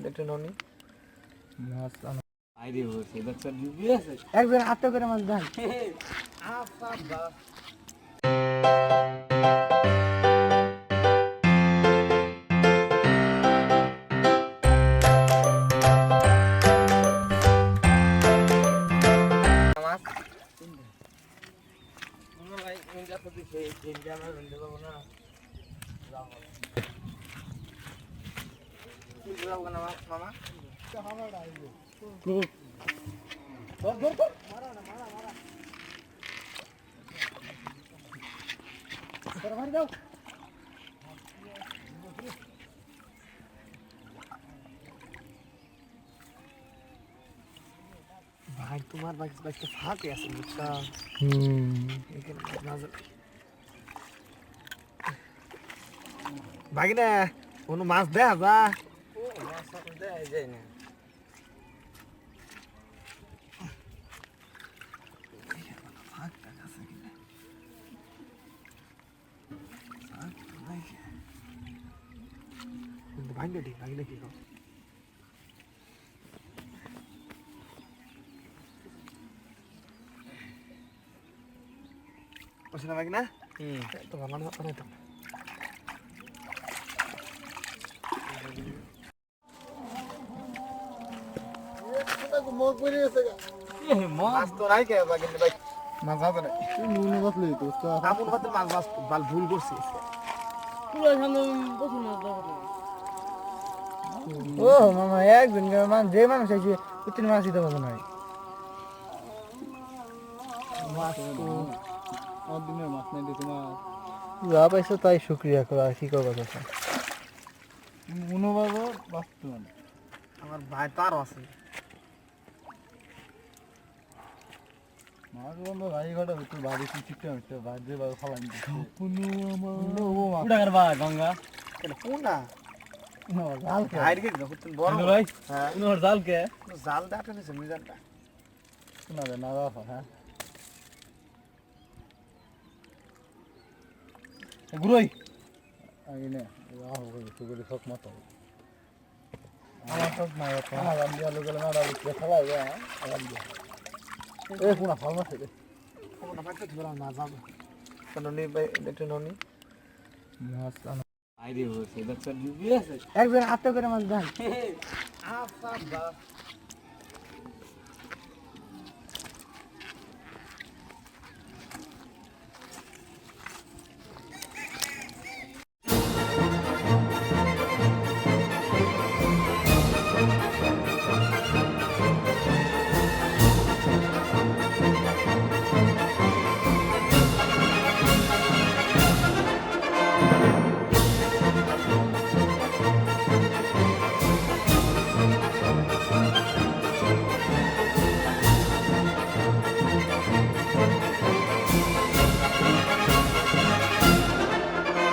একটু ননি মাছ আইডি হচ্ছে দেখছেন ডিবি আছে একজন আটটা করে মাছ দেন আচ্ছা বা ভাই ইন্ডিয়া তো দিছে ইন্ডিয়া না ইন্ডিয়া বাবু না যাও কি যাও না মামা হাওড়া আইবে ধর ধর ধর মারা না মারা মারা ধর মার দাও ভাই তোমার বাইকটা ফাঁকে আছে বুঝছা এখানে নাজর ভাগিনা কোনো মাছ দেয়া যা ও মাছ দেয়া যায় না ফাঁকটা আছে কিনা ভাগিনা কি কর পছন্দ ভাগিনা তো ভালো না তো মাছ তো নাই কে বাগিনা ভাই মাছ হবে না নুনে বসলে তো আপন কত মাছ বাল ভুল করছিস পুরো সামনে বসে মাছ দাও ও মামা একদিন মান যে মানুষ আছে উত্তর মাছই তো মনে হয় মাছ তো দিনের মাছ নাই দেখো মা যা পাইছো তাই শুকরিয়া করো আর কি করবো কথা মনোভাব বাস্তব আমার ভাই তারও আছে মাছ বন্ধু ভাই ঘটা একটু বাড়ি কি চিকটা হচ্ছে বাজে বাজে ফালাই দিচ্ছে পুনু আমার উড়া করবা গঙ্গা কেন পুনা জাল কে আইর কে দেখুন বড় ভাই হ্যাঁ উনার জাল কে জাল দাটা নিছে মিজানটা শোনা যায় না বাবা হ্যাঁ গুরুই আগে নে রাহ করে সুগরি সব মত আমার সব না আমার আমি আলো গেলে না আলো কে ফলাই যায় আরাম দিয়ে এ পুনা ফাল মাছ রে পুনা মাছ তো ধরা না যাব কেন নি ভাই একটু ননি মাছ আইডি হচ্ছে দেখছেন ডিবি আছে একজন আটটা করে মাছ দেন আচ্ছা বা